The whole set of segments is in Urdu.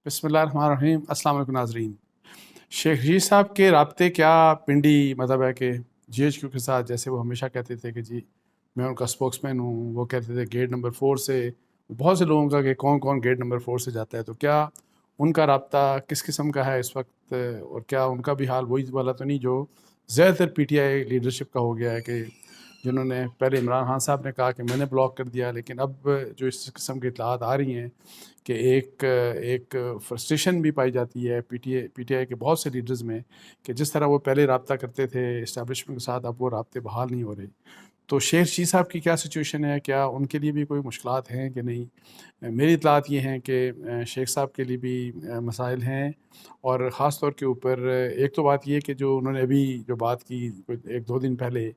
بسم اللہ الرحمن الرحیم۔ السلام علیکم ناظرین۔ شیخ رشید صاحب کے رابطے کیا پنڈی مطلب ہے کہ جی ایچ کیو کے ساتھ، جیسے وہ ہمیشہ کہتے تھے کہ جی میں ان کا اسپوکس مین ہوں، وہ کہتے تھے گیٹ نمبر 4 سے، بہت سے لوگوں کا کہ کون کون گیٹ نمبر 4 سے جاتا ہے، تو کیا ان کا رابطہ کس قسم کا ہے اس وقت، اور کیا ان کا بھی حال وہی والا تو نہیں جو زیادہ تر پی ٹی آئی لیڈرشپ کا ہو گیا ہے، کہ جنہوں نے پہلے عمران خان صاحب نے کہا کہ میں نے بلاک کر دیا، لیکن اب جو اس قسم کی اطلاعات آ رہی ہیں کہ ایک فرسٹریشن بھی پائی جاتی ہے پی ٹی آئی کے بہت سے لیڈرز میں، کہ جس طرح وہ پہلے رابطہ کرتے تھے اسٹیبلشمنٹ کے ساتھ، اب وہ رابطے بحال نہیں ہو رہے۔ تو شیخ رشید صاحب کی کیا سچویشن ہے، کیا ان کے لیے بھی کوئی مشکلات ہیں کہ نہیں؟ میری اطلاعات یہ ہیں کہ شیخ صاحب کے لیے بھی مسائل ہیں، اور خاص طور کے اوپر ایک تو بات یہ کہ جو انہوں نے ابھی جو بات کی 1-2 دن پہلے،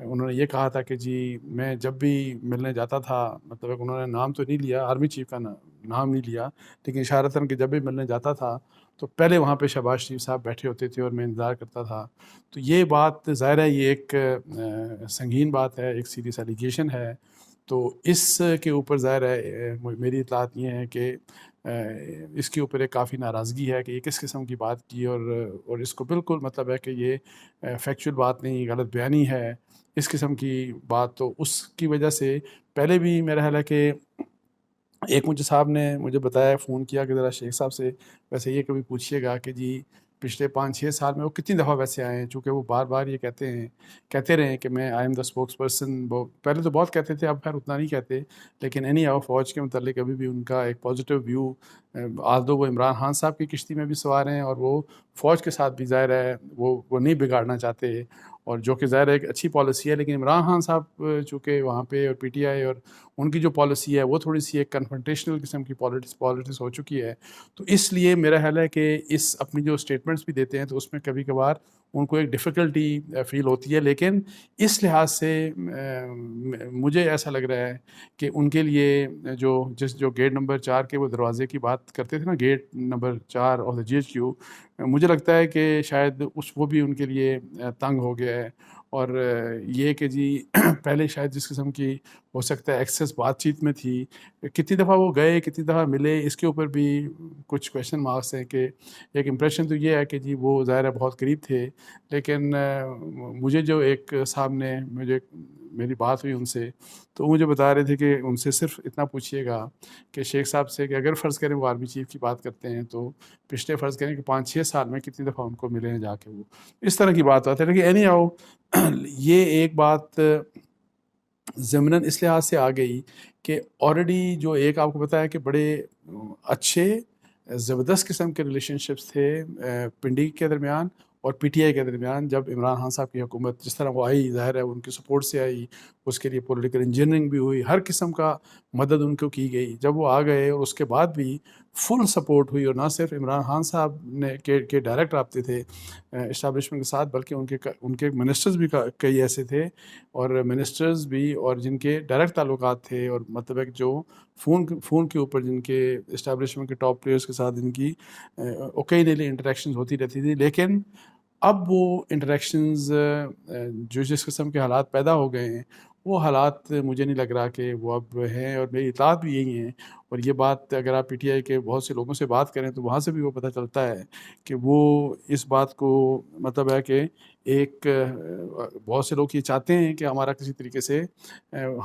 انہوں نے یہ کہا تھا کہ جی میں جب بھی ملنے جاتا تھا، مطلب انہوں نے نام تو نہیں لیا، آرمی چیف کا نام نہیں لیا، لیکن اشارتاً کہ جب بھی ملنے جاتا تھا تو پہلے وہاں پہ شہباز شریف صاحب بیٹھے ہوتے تھے اور میں انتظار کرتا تھا۔ تو یہ بات ظاہر ہے یہ ایک سنگین بات ہے، ایک سیریس ایلیگیشن ہے، تو اس کے اوپر ظاہر ہے میری اطلاعات یہ ہیں کہ اس کے اوپر ایک کافی ناراضگی ہے کہ یہ کس قسم کی بات کی، اور اس کو بالکل مطلب ہے کہ یہ فیکچول بات نہیں، غلط بیانی ہے اس قسم کی بات۔ تو اس کی وجہ سے پہلے بھی میرا خیال ہے کہ ایک مجھے صاحب نے مجھے بتایا، فون کیا کہ ذرا شیخ صاحب سے ویسے یہ کبھی پوچھیے گا کہ جی پچھلے 5-6 سال میں وہ کتنی دفعہ ویسے آئے ہیں، چونکہ وہ بار بار یہ کہتے رہے ہیں کہ میں I am the spokes person. پہلے تو بہت کہتے تھے، اب خیر اتنا نہیں کہتے، لیکن اینی ہاؤ فوج کے متعلق ابھی بھی ان کا ایک پازیٹیو ویو، آلدو وہ عمران خان صاحب کی کشتی میں بھی سوار ہیں، اور وہ فوج کے ساتھ بھی ظاہر ہے وہ نہیں بگاڑنا چاہتے، اور جو کہ ظاہر ہے ایک اچھی پالیسی ہے، لیکن عمران خان صاحب چونکہ وہاں پہ اور پی ٹی آئی اور ان کی جو پالیسی ہے وہ تھوڑی سی ایک کنفرنٹیشنل قسم کی پالیٹکس ہو چکی ہے، تو اس لیے میرا خیال ہے کہ اس اپنی جو اسٹیٹمنٹس بھی دیتے ہیں تو اس میں کبھی کبھار ان کو ایک ڈیفیکلٹی فیل ہوتی ہے، لیکن اس لحاظ سے مجھے ایسا لگ رہا ہے کہ ان کے لیے جو گیٹ نمبر 4 کے وہ دروازے کی بات کرتے تھے نا، gate number 4 of the G H Q, مجھے لگتا ہے کہ شاید وہ بھی ان کے لیے تنگ ہو گیا ہے، اور یہ کہ جی پہلے شاید جس قسم کی ہو سکتا ہے ایکسیس بات چیت میں تھی، کتنی دفعہ وہ گئے، کتنی دفعہ ملے، اس کے اوپر بھی کچھ کویشچن مارکس ہیں، کہ ایک امپریشن تو یہ ہے کہ جی وہ ظاہر ہے بہت قریب تھے، لیکن مجھے جو ایک صاحب نے میری بات ہوئی ان سے، تو وہ مجھے بتا رہے تھے کہ ان سے صرف اتنا پوچھیے گا کہ شیخ صاحب سے کہ اگر فرض کریں وہ آرمی چیف کی بات کرتے ہیں تو پچھلے فرض کریں کہ 5-6 سال میں کتنی دفعہ ان کو ملے ہیں جا کے، وہ اس طرح کی بات ہے، لیکن اینی ہاؤ یہ ایک بات ضمناً اس لحاظ سے آ گئی کہ آلریڈی جو ایک آپ کو پتہ ہے کہ بڑے اچھے زبردست قسم کے ریلیشن شپس تھے پنڈی کے درمیان اور پی ٹی آئی کے درمیان، جب عمران خان صاحب کی حکومت جس طرح وہ آئی، ظاہر ہے ان کی سپورٹ سے آئی، اس کے لیے پولیٹیکل انجینئرنگ بھی ہوئی، ہر قسم کا مدد ان کو کی گئی، جب وہ آ گئے اور اس کے بعد بھی فل سپورٹ ہوئی، اور نہ صرف عمران خان صاحب نے کے ڈائریکٹ رابطے تھے اسٹیبلشمنٹ کے ساتھ، بلکہ ان کے منسٹرز بھی کئی ایسے تھے، اور منسٹرز بھی اور جن کے ڈائریکٹ تعلقات تھے، اور مطلب ہے کہ جو فون کے اوپر جن کے اسٹیبلشمنٹ کے ٹاپ پلیئرز کے ساتھ ان کی اوکیجنلی انٹریکشنز ہوتی رہتی تھی، لیکن اب وہ انٹریکشنز جو جس قسم کے حالات پیدا ہو گئے ہیں، وہ حالات مجھے نہیں لگ رہا کہ وہ اب ہیں، اور میری اطلاعات بھی یہی ہیں، اور یہ بات اگر آپ پی ٹی آئی کے بہت سے لوگوں سے بات کریں تو وہاں سے بھی وہ پتہ چلتا ہے کہ وہ اس بات کو مطلب ہے کہ ایک بہت سے لوگ یہ چاہتے ہیں کہ ہمارا کسی طریقے سے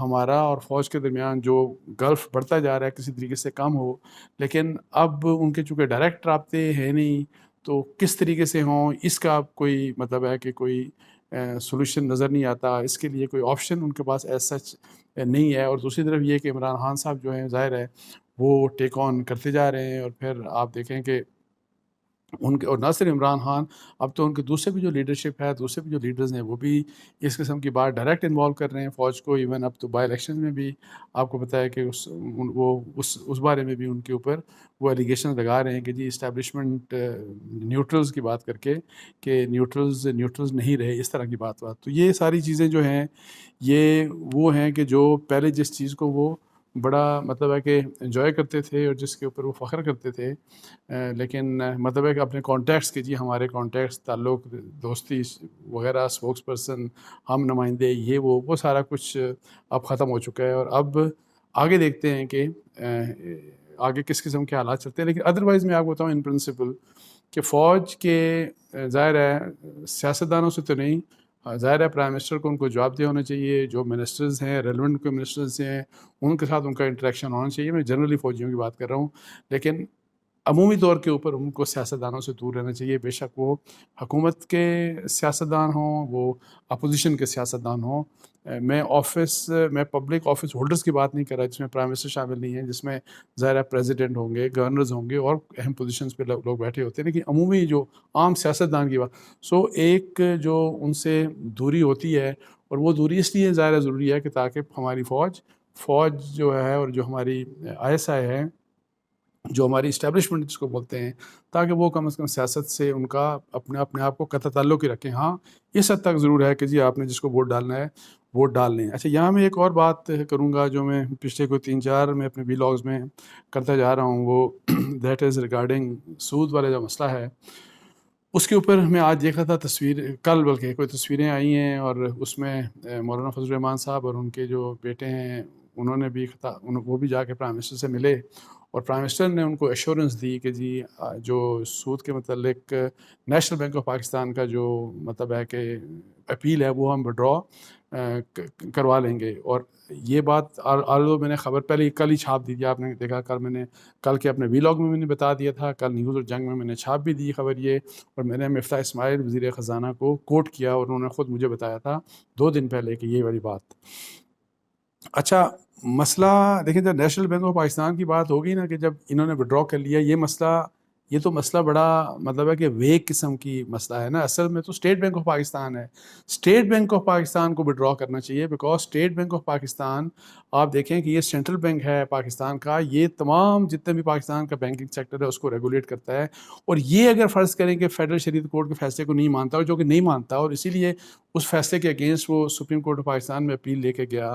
ہمارا اور فوج کے درمیان جو گلف بڑھتا جا رہا ہے کسی طریقے سے کم ہو، لیکن اب ان کے چونکہ ڈائریکٹ رابطے ہیں نہیں، تو کس طریقے سے ہوں اس کا کوئی مطلب ہے کہ کوئی سولوشن نظر نہیں آتا، اس کے لیے کوئی آپشن ان کے پاس ایز سچ نہیں ہے۔ اور دوسری طرف یہ کہ عمران خان صاحب جو ہیں ظاہر ہے وہ ٹیک آن کرتے جا رہے ہیں، اور پھر آپ دیکھیں کہ ان کے، اور نہ صرف عمران خان، اب تو ان کے دوسرے بھی جو لیڈرشپ ہے، دوسرے بھی جو لیڈرز ہیں، وہ بھی اس قسم کی بات ڈائریکٹ انوالو کر رہے ہیں فوج کو، ایون اب تو بائی الیکشن میں بھی آپ کو پتہ ہے کہ اس بارے میں بھی ان کے اوپر وہ ایلیگیشن لگا رہے ہیں کہ جی اسٹیبلشمنٹ نیوٹرلز کی بات کر کے کہ نیوٹرلز نہیں رہے، اس طرح کی بات۔ تو یہ ساری چیزیں جو ہیں یہ وہ ہیں کہ جو پہلے جس چیز کو وہ بڑا مطلب ہے کہ انجوائے کرتے تھے اور جس کے اوپر وہ فخر کرتے تھے، لیکن مطلب ہے کہ اپنے کانٹیکٹس کے جی ہمارے کانٹیکٹس، تعلق، دوستی وغیرہ، اسپوکس پرسن، ہم نمائندے، یہ وہ سارا کچھ اب ختم ہو چکا ہے، اور اب آگے دیکھتے ہیں کہ آگے کس قسم کے حالات چلتے ہیں. لیکن ادروائز میں آپ کو بتاؤں ان پرنسپل کہ فوج کے ظاہر ہے سیاستدانوں سے تو نہیں، ظاہر ہے پرائم منسٹر کو ان کو جواب دہ ہونا چاہیے، جو منسٹرز ہیں ریلیونٹ کوئی منسٹرز ہیں ان کے ساتھ ان کا انٹریکشن ہونا چاہیے. میں جنرلی فوجیوں کی بات کر رہا ہوں، لیکن عمومی طور کے اوپر ان کو سیاستدانوں سے دور رہنا چاہیے، بے شک وہ حکومت کے سیاستدان ہوں، وہ اپوزیشن کے سیاستدان ہوں. میں پبلک آفس ہولڈرز کی بات نہیں کر رہا جس میں پرائم منسٹر شامل نہیں ہیں، جس میں ظاہر ہے پریزیڈنٹ ہوں گے، گورنرز ہوں گے اور اہم پوزیشنز پہ لوگ بیٹھے ہوتے ہیں. لیکن عمومی جو عام سیاستدان کی بات، ایک جو ان سے دوری ہوتی ہے، اور وہ دوری اس لیے ظاہر ضروری ہے کہ تاکہ ہماری فوج جو ہے اور جو ہماری ISI ہے، جو ہماری اسٹیبلشمنٹ جس کو بولتے ہیں، تاکہ وہ کم از کم سیاست سے ان کا اپنے آپ کو قطع تعلق ہی رکھیں. ہاں اس حد تک ضرور ہے کہ جی آپ نے جس کو ووٹ ڈالنا ہے ووٹ ڈال لیں. اچھا، یہاں میں ایک اور بات کروں گا جو میں پچھلے کوئی 3-4 میں اپنے ولاگز میں کرتا جا رہا ہوں، وہ دیٹ از ریگارڈنگ سود والا جو مسئلہ ہے. اس کے اوپر میں آج دیکھ رہا تھا کل بلکہ کوئی تصویریں آئی ہیں، اور اس میں مولانا فضل الرحمان صاحب اور ان کے جو بیٹے ہیں انہوں نے بھی وہ بھی جا کے پرائم منسٹر سے ملے، اور پرائم منسٹر نے ان کو ایشورنس دی کہ جی جو سود کے متعلق نیشنل بینک آف پاکستان کا جو مطلب ہے کہ اپیل ہے وہ ہم وڈرا کروا لیں گے. اور یہ بات آلو میں نے خبر پہلے کل ہی چھاپ دی تھی، آپ نے دیکھا کل کے اپنے ولاگ میں نے بتا دیا تھا، کل نیوز اور جنگ میں نے چھاپ بھی دی خبر یہ، اور میں نے مفتاح اسماعیل وزیر خزانہ کو کوٹ کیا اور انہوں نے خود مجھے بتایا تھا 2 دن پہلے کہ یہ والی بات. اچھا، مسئلہ دیکھیں جب نیشنل بینک آف پاکستان کی بات ہوگی نا کہ جب انہوں نے وڈرا کر لیا، یہ تو مسئلہ بڑا مطلب ہے کہ ویگ قسم کی مسئلہ ہے نا. اصل میں تو اسٹیٹ بینک آف پاکستان ہے، اسٹیٹ بینک آف پاکستان کو وڈرا کرنا چاہیے، because state bank of Pakistan آپ دیکھیں کہ یہ سینٹرل بینک ہے پاکستان کا، یہ تمام جتنے بھی پاکستان کا بینکنگ سیکٹر ہے اس کو ریگولیٹ کرتا ہے. اور یہ اگر فرض کریں کہ فیڈرل شریعت کورٹ کے فیصلے کو نہیں مانتا، اور جو کہ نہیں مانتا، اور اسی لیے اس فیصلے کے اگینسٹ وہ سپریم کورٹ آف پاکستان میں اپیل لے کے گیا،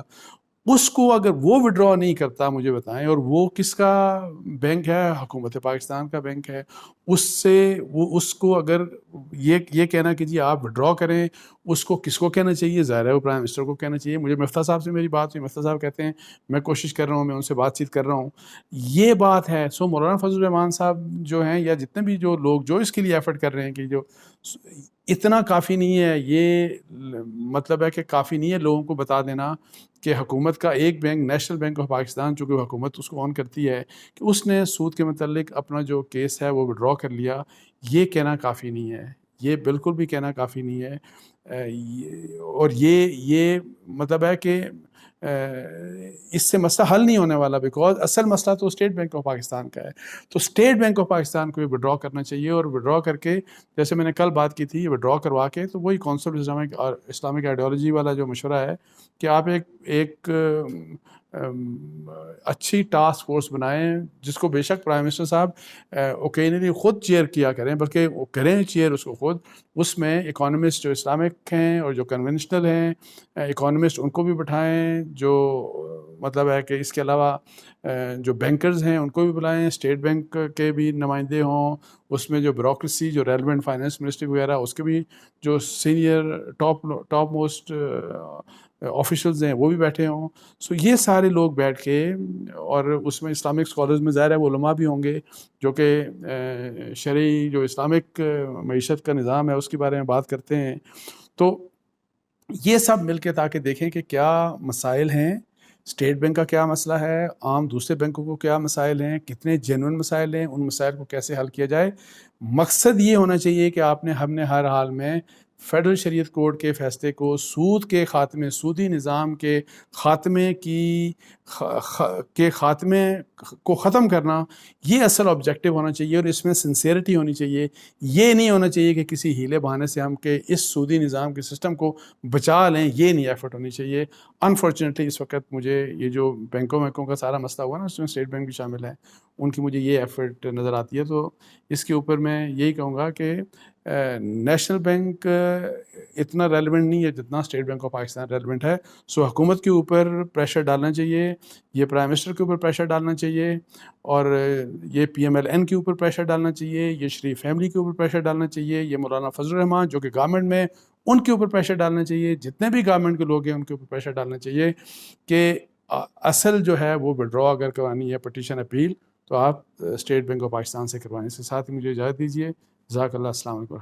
اس کو اگر وہ وڈرا نہیں کرتا مجھے بتائیں، اور وہ کس کا بینک ہے؟ حکومت پاکستان کا بینک ہے. اس کو اگر یہ کہنا کہ جی آپ وڈرا کریں، اس کو کس کو کہنا چاہیے؟ ظاہر ہے وہ پرائم منسٹر کو کہنا چاہیے. مجھے مفتاح صاحب سے میری بات ہوئی، مفتاح صاحب کہتے ہیں میں کوشش کر رہا ہوں، میں ان سے بات چیت کر رہا ہوں، یہ بات ہے. مولانا فضل الرحمان صاحب جو ہیں یا جتنے بھی جو لوگ جو اس کے لیے ایفرٹ کر رہے ہیں کہ جو اتنا کافی نہیں ہے، یہ مطلب ہے کہ کافی نہیں ہے لوگوں کو بتا دینا کہ حکومت کا ایک bank national bank of Pakistan, چونکہ حکومت اس کو آن کرتی ہے، کہ اس نے سود کے متعلق اپنا جو کیس ہے وہ وڈرا کر لیا. یہ کہنا کافی نہیں ہے، یہ بالکل بھی کہنا کافی نہیں ہے. اور یہ مطلب ہے کہ اس سے مسئلہ حل نہیں ہونے والا، بیکاز اصل مسئلہ تو اسٹیٹ بینک آف پاکستان کا ہے. تو اسٹیٹ بینک آف پاکستان کو وڈرا کرنا چاہیے، اور وڈرا کر کے جیسے میں نے کل بات کی تھی، وڈرا کروا کے تو وہی کانسیپٹ اسلامک آئیڈیالوجی والا جو مشورہ ہے کہ آپ ایک اچھی ٹاسک فورس بنائیں، جس کو بے شک پرائم منسٹر صاحب اوکیجنلی خود چیئر کیا کریں، بلکہ وہ کریں چیئر اس کو خود. اس میں اکانومسٹ جو اسلامک ہیں اور جو کنونشنل ہیں اکانومسٹ ان کو بھی بٹھائیں، جو مطلب ہے کہ اس کے علاوہ جو بینکرز ہیں ان کو بھی بلائیں، اسٹیٹ بینک کے بھی نمائندے ہوں، اس میں جو بیوروکریسی جو ریلیونٹ فائنانس منسٹری وغیرہ اس کے بھی جو سینئر ٹاپ موسٹ آفیشلز ہیں وہ بھی بیٹھے ہوں. یہ سارے لوگ بیٹھ کے، اور اس میں اسلامک اسکالرز میں ظاہر ہے وہ علماء بھی ہوں گے جو کہ شرعی جو اسلامک معیشت کا نظام ہے اس کے بارے میں بات کرتے ہیں. تو یہ سب مل کے تاکہ دیکھیں کہ کیا مسائل ہیں، اسٹیٹ بینک کا کیا مسئلہ ہے، عام دوسرے بینکوں کو کیا مسائل ہیں، کتنے جینوئن مسائل ہیں، ان مسائل کو کیسے حل کیا جائے. مقصد یہ ہونا چاہیے کہ ہم نے ہر حال میں فیڈرل شریعت کورٹ کے فیصلے کو سود کے خاتمے، سودی نظام کے خاتمے خاتمے کو ختم کرنا، یہ اصل آبجیکٹو ہونا چاہیے، اور اس میں سنسیئرٹی ہونی چاہیے. یہ نہیں ہونا چاہیے کہ کسی ہیلے بہانے سے ہم کہ اس سودی نظام کے سسٹم کو بچا لیں، یہ نہیں ایفرٹ ہونی چاہیے. انفارچونیٹلی اس وقت مجھے یہ جو بینکوں کا سارا مسئلہ ہوا نا، اس میں اسٹیٹ بینک بھی شامل ہے، ان کی مجھے یہ ایفرٹ نظر آتی ہے. تو اس کے اوپر میں یہی کہوں گا کہ نیشنل بینک اتنا ریلیونٹ نہیں ہے جتنا state bank of Pakistan relevant ہے. حکومت کے اوپر پریشر ڈالنا چاہیے، یہ پرائم منسٹر کے اوپر پریشر ڈالنا چاہیے، اور یہ PMLN کے اوپر پریشر ڈالنا چاہیے، یہ شریف فیملی کے اوپر پریشر ڈالنا چاہیے، یہ مولانا فضل الرحمان جو کہ گورنمنٹ میں ان کے اوپر پریشر ڈالنا چاہیے، جتنے بھی گورنمنٹ کے لوگ ہیں ان کے اوپر پریشر ڈالنا چاہیے کہ اصل جو ہے وہ وڈرا اگر کرانی ہے پٹیشن اپیل تو آپ اسٹیٹ بینک آف پاکستان سے کروائیں. اس کے ساتھ ہی مجھے اجازت دیجیے. جزاک اللہ. السلام علیکم.